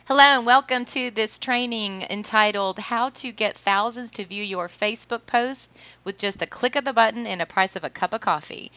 Hello and welcome to this training entitled How to Get Thousands to View Your Facebook Post with Just a Click of the Button and a Price of a Cup of Coffee.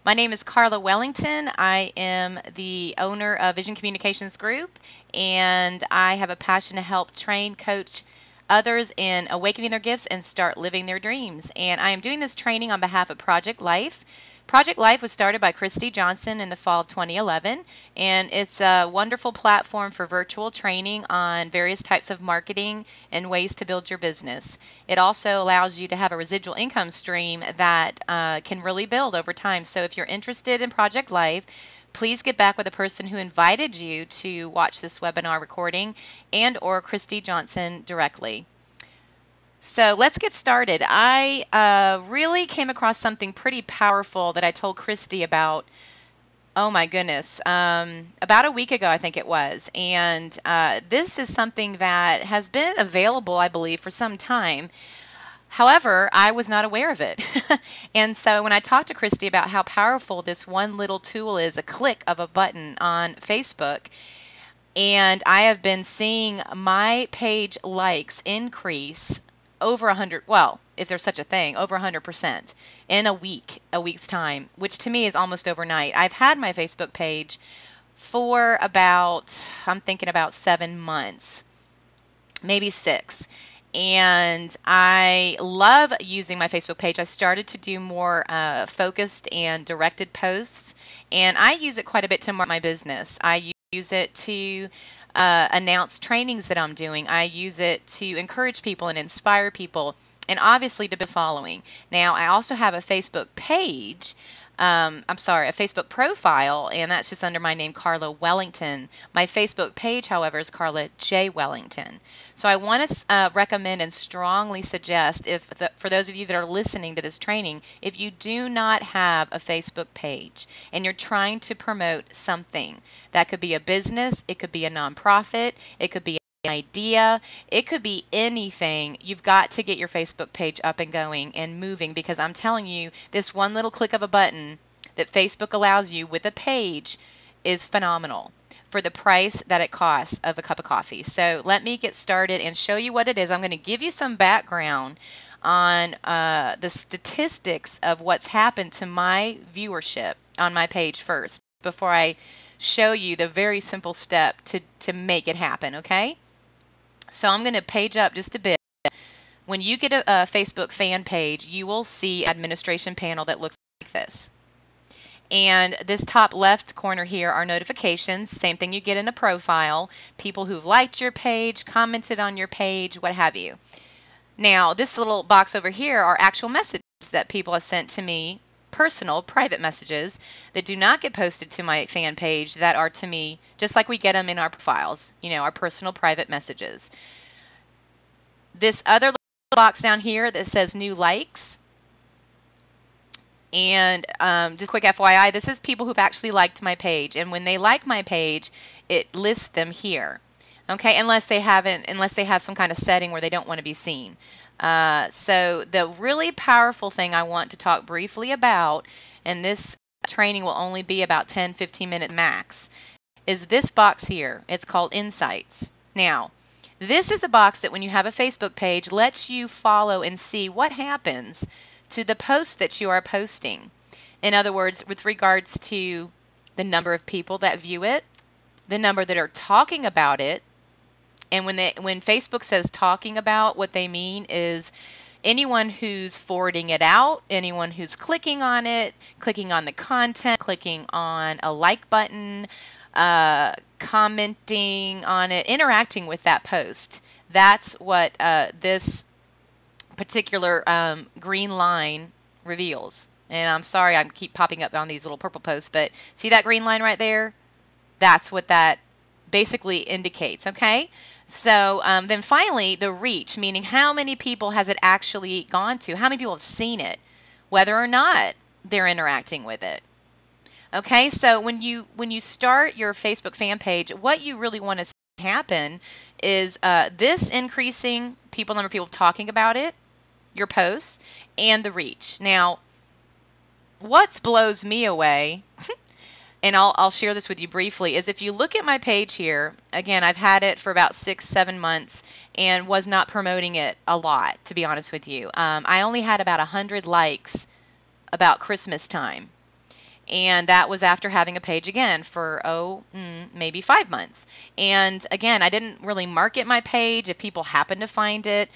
My name is Carla Wellington. I am the owner of Vision Communications Group, and I have a passion to help train, coach others in awakening their gifts and start living their dreams. And I am doing this training on behalf of Project Life. Project Life was started by Christy Johnson in the fall of 2011, and it's a wonderful platform for virtual training on various types of marketing and ways to build your business. It also allows you to have a residual income stream that can really build over time. So if you're interested in Project Life, please get back with the person who invited you to watch this webinar recording and or Christy Johnson directly. So let's get started. I really came across something pretty powerful that I told Christy about, oh my goodness, about a week ago, I think it was. And this is something that has been available, I believe, for some time. However, I was not aware of it. And so when I talked to Christy about how powerful this one little tool is, a click of a button on Facebook, and I have been seeing my page likes increase over 100, well, if there's such a thing, over 100% in a week's time, which to me is almost overnight. I've had my Facebook page for about, I'm thinking about 7 months, maybe 6. And I love using my Facebook page. I started to do more focused and directed posts, and I use it quite a bit to market my business. I use it to announce trainings that I'm doing. I use it to encourage people and inspire people, and obviously to be following. Now, I also have a Facebook page. A Facebook profile, and that's just under my name, Carla Wellington. My Facebook page, however, is Carla J. Wellington. So I want to recommend and strongly suggest, for those of you that are listening to this training, if you do not have a Facebook page and you're trying to promote something, that could be a business, it could be a nonprofit, it could be an idea, it could be anything, you've got to get your Facebook page up and going and moving, because I'm telling you, this one little click of a button that Facebook allows you with a page is phenomenal for the price that it costs of a cup of coffee. So let me get started and show you what it is. I'm going to give you some background on the statistics of what's happened to my viewership on my page first, before I show you the very simple step to make it happen, okay? So I'm going to page up just a bit. When you get a Facebook fan page, you will see an administration panel that looks like this. And this top left corner here are notifications, same thing you get in a profile, people who've liked your page, commented on your page, what have you. Now, this little box over here are actual messages that people have sent to me, personal, private messages that do not get posted to my fan page, that are to me, just like we get them in our profiles, our personal private messages. This other little box down here that says new likes, and just quick FYI, this is people who've actually liked my page, and when they like my page, it lists them here. Okay, unless they have some kind of setting where they don't want to be seen. So the really powerful thing I want to talk briefly about, and this training will only be about 10-15 minutes max, is this box here. It's called Insights. Now, this is the box that when you have a Facebook page lets you follow and see what happens to the posts that you are posting. In other words, with regards to the number of people that view it, the number that are talking about it. And when Facebook says talking about, what they mean is anyone who's forwarding it out, anyone who's clicking on it, clicking on the content, clicking on a like button, commenting on it, interacting with that post. That's what this particular green line reveals. And I'm sorry I keep popping up on these little purple posts, but see that green line right there? That's what that basically indicates, okay? So then finally, the reach, meaning how many people has it actually gone to? How many people have seen it, whether or not they're interacting with it? Okay, so when you start your Facebook fan page, what you really want to see happen is this increasing number of people talking about it, your posts, and the reach. Now, what blows me away and I'll share this with you briefly, is if you look at my page here, again, I've had it for about 6-7 months and was not promoting it a lot, to be honest with you. I only had about 100 likes about Christmas time. And that was after having a page again for, maybe 5 months. And again, I didn't really market my page. If people happened to find it,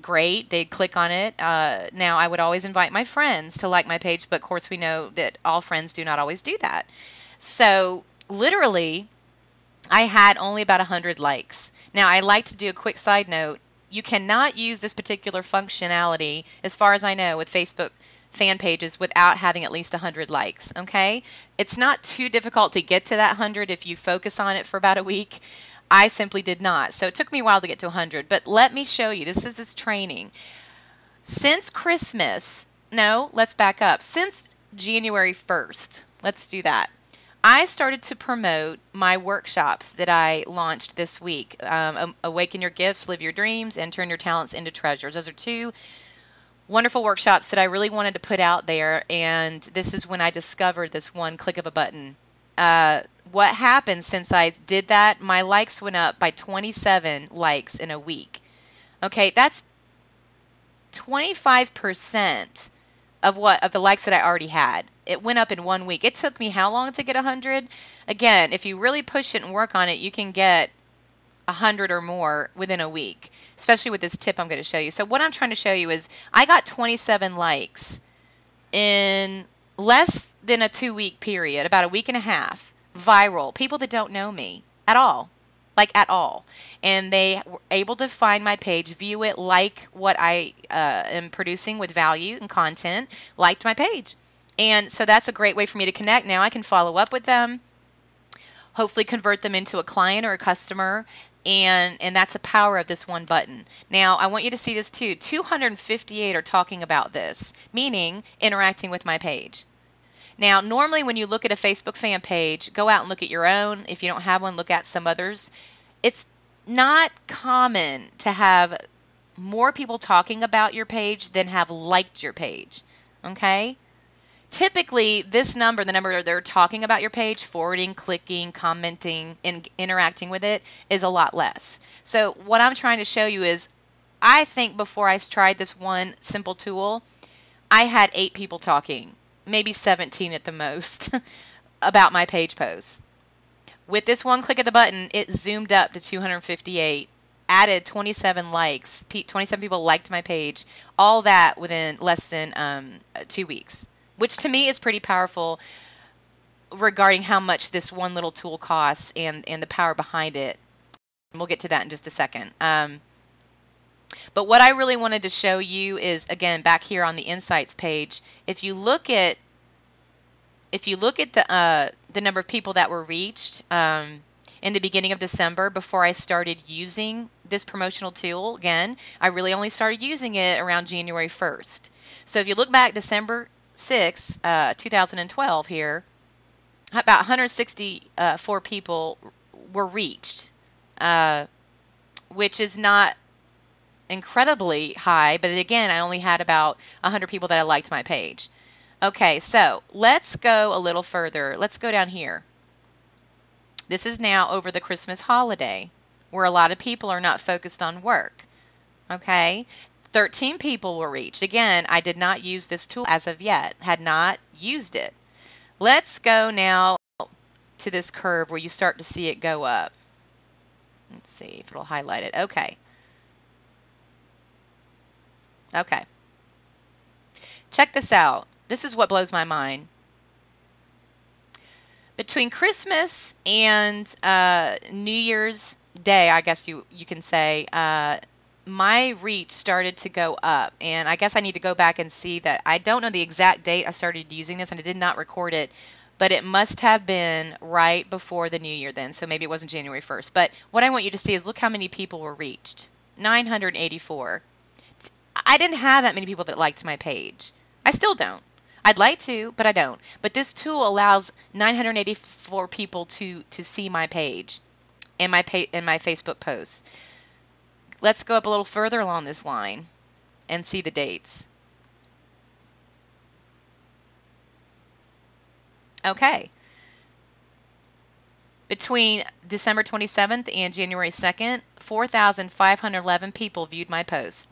great, they'd click on it. Now, I would always invite my friends to like my page, but of course, we know that all friends do not always do that. So, literally, I had only about 100 likes. Now, I like to do a quick side note. You cannot use this particular functionality, as far as I know, with Facebook fan pages without having at least 100 likes, okay? It's not too difficult to get to that 100 if you focus on it for about a week. I simply did not. So it took me a while to get to 100, but let me show you. This is this training. Since Christmas, no, let's back up. Since January 1st, let's do that. I started to promote my workshops that I launched this week. Awaken Your Gifts, Live Your Dreams, and Turn Your Talents into Treasures. Those are two wonderful workshops that I really wanted to put out there, and this is when I discovered this one click of a button. What happened since I did that, my likes went up by 27 likes in a week. Okay, that's 25% of the likes that I already had. It went up in 1 week. It took me how long to get 100? Again, if you really push it and work on it, you can get 100 or more within a week, especially with this tip I'm going to show you. So what I'm trying to show you is I got 27 likes in less than a 2-week period, about a week and a half, viral, people that don't know me at all, like at all. And they were able to find my page, view it, like what I am producing with value and content, liked my page. And so that's a great way for me to connect. Now I can follow up with them, hopefully convert them into a client or a customer. And that's the power of this one button. Now, I want you to see this too. 258 are talking about this, meaning interacting with my page. Now, normally when you look at a Facebook fan page, go out and look at your own. If you don't have one, look at some others. It's not common to have more people talking about your page than have liked your page, okay? Typically, this number, the number they're talking about your page, forwarding, clicking, commenting, and interacting with it, is a lot less. So what I'm trying to show you is, I think before I tried this one simple tool, I had 8 people talking, maybe 17 at the most, about my page posts. With this one click of the button, it zoomed up to 258, added 27 likes, 27 people liked my page, all that within less than 2 weeks. Which to me is pretty powerful regarding how much this one little tool costs and the power behind it. We'll get to that in just a second. But what I really wanted to show you is, again, back here on the Insights page, if you look at the number of people that were reached in the beginning of December, before I started using this promotional tool, again, I really only started using it around January 1st. So if you look back December 6, 2012 here, about 164 people were reached, which is not incredibly high, but again, I only had about 100 people that had liked my page. Okay, so let's go a little further. Let's go down here. This is now over the Christmas holiday, where a lot of people are not focused on work. Okay, 13 people were reached. Again, I did not use this tool as of yet, had not used it. Let's go now to this curve where you start to see it go up. Let's see if it'll highlight it. Okay. Okay. Check this out. This is what blows my mind. Between Christmas and New Year's Day, I guess you can say, my reach started to go up, and I guess I need to go back and see that. I don't know the exact date I started using this, and I did not record it, but it must have been right before the new year then, so maybe it wasn't January 1st. But what I want you to see is look how many people were reached. 984. I didn't have that many people that liked my page. I still don't. I'd like to, but I don't. But this tool allows 984 people to see my page and my Facebook posts. Let's go up a little further along this line and see the dates. Okay. between December 27th and January 2nd, 4,511 people viewed my post.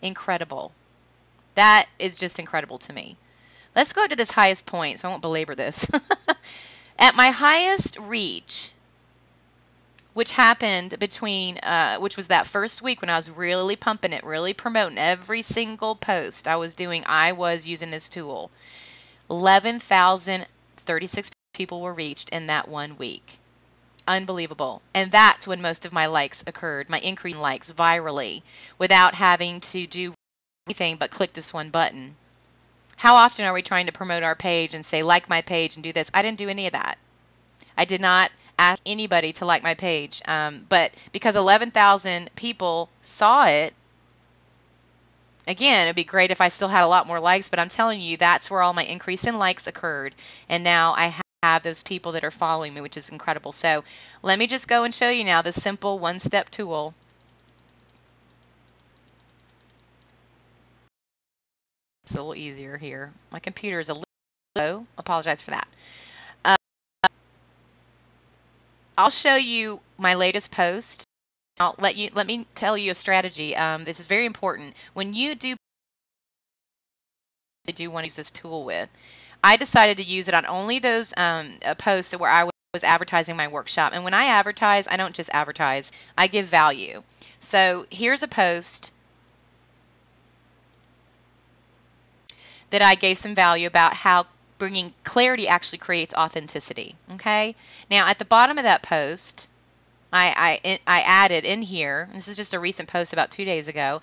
Incredible. That is just incredible to me. Let's go to this highest point, so I won't belabor this. At my highest reach, which happened between, which was that first week when I was really pumping it, really promoting every single post I was doing, I was using this tool. 11,036 people were reached in that 1 week. Unbelievable. And that's when most of my likes occurred, my increase in likes virally, without having to do anything but click this one button. How often are we trying to promote our page and say, like my page and do this? I didn't do any of that. I did not ask anybody to like my page. But because 11,000 people saw it, again, it'd be great if I still had a lot more likes, but I'm telling you, that's where all my increase in likes occurred. And now I have those people that are following me, which is incredible. So let me just go and show you now this simple one-step tool. It's a little easier here. My computer is a little slow. Apologize for that. I'll show you my latest post. Let me tell you a strategy. This is very important. When you do want to use this tool with, I decided to use it on only those posts where I was advertising my workshop. And when I advertise, I don't just advertise. I give value. So here's a post that I gave some value about how bringing clarity actually creates authenticity. Okay. Now at the bottom of that post, I added in here. This is just a recent post about 2 days ago.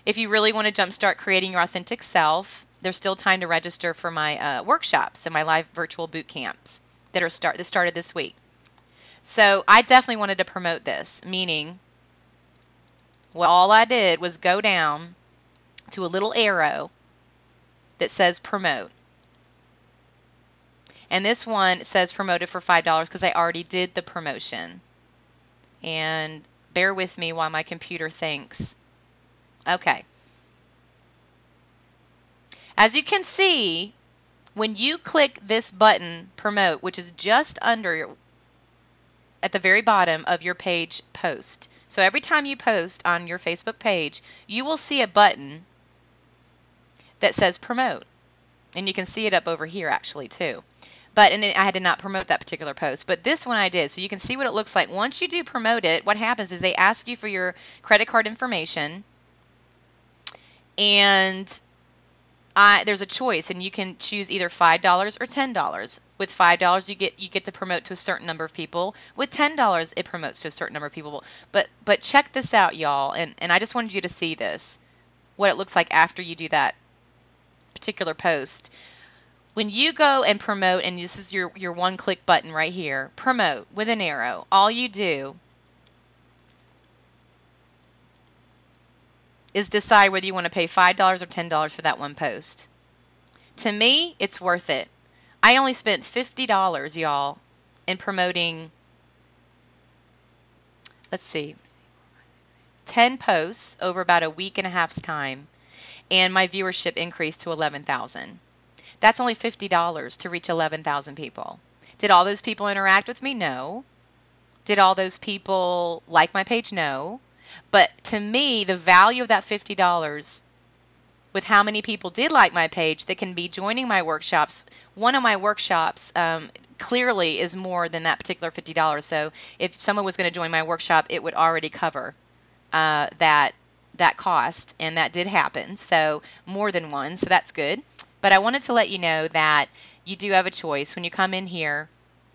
If you really want to jumpstart creating your authentic self, there's still time to register for my workshops and my live virtual boot camps that started this week. So I definitely wanted to promote this. Meaning, well, all I did was go down to a little arrow that says promote. And this one says promoted for $5 because I already did the promotion. And bear with me while my computer thinks. Okay. As you can see, when you click this button, promote, which is just under at the very bottom of your page post. So every time you post on your Facebook page, you will see a button that says promote. And you can see it up over here actually too. But I did not promote that particular post, but this one I did. So you can see what it looks like. Once you do promote it, what happens is they ask you for your credit card information, and there's a choice, and you can choose either $5 or $10. With $5, you get to promote to a certain number of people. With $10, it promotes to a certain number of people. But check this out, y'all, and I just wanted you to see this, what it looks like after you do that particular post. When you go and promote, and this is your one-click button right here, promote with an arrow, all you do is decide whether you want to pay $5 or $10 for that one post. To me, it's worth it. I only spent $50, y'all, in promoting, let's see, 10 posts over about a week and a half's time, and my viewership increased to 11,000. That's only $50 to reach 11,000 people. Did all those people interact with me? No. Did all those people like my page? No. But to me, the value of that $50 with how many people did like my page that can be joining my workshops, one of my workshops clearly is more than that particular $50. So if someone was going to join my workshop, it would already cover that cost, and that did happen. So more than one, so that's good. But I wanted to let you know that you do have a choice. When you come in here,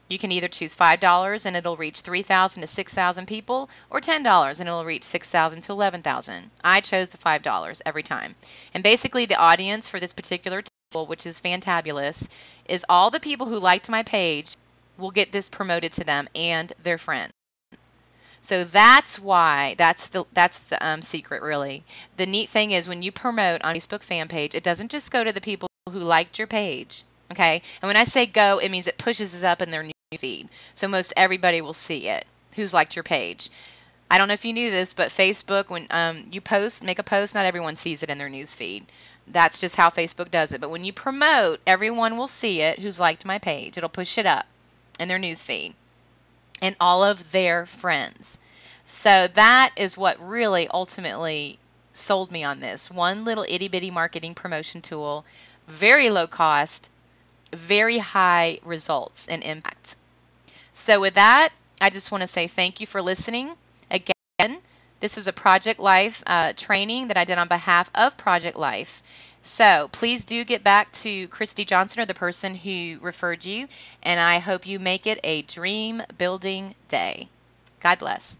you can either choose $5 and it'll reach 3,000 to 6,000 people, or $10 and it'll reach 6,000 to 11,000. I chose the $5 every time. And basically the audience for this particular tool, which is fantabulous, is all the people who liked my page will get this promoted to them and their friends. So that's why, that's the secret really. The neat thing is when you promote on Facebook fan page, it doesn't just go to the people who liked your page, okay? And when I say go, it means it pushes us up in their news feed. So most everybody will see it who's liked your page. I don't know if you knew this, but Facebook, when you make a post, not everyone sees it in their news feed. That's just how Facebook does it. But when you promote, everyone will see it who's liked my page. It'll push it up in their news feed. and all of their friends. So that is what really ultimately sold me on this. One little itty bitty marketing promotion tool, very low cost, very high results and impact. So with that, I just want to say thank you for listening. Again, this was a Project Life training that I did on behalf of Project Life. So please do get back to Christy Johnson, or the person who referred you, and I hope you make it a dream building day. God bless.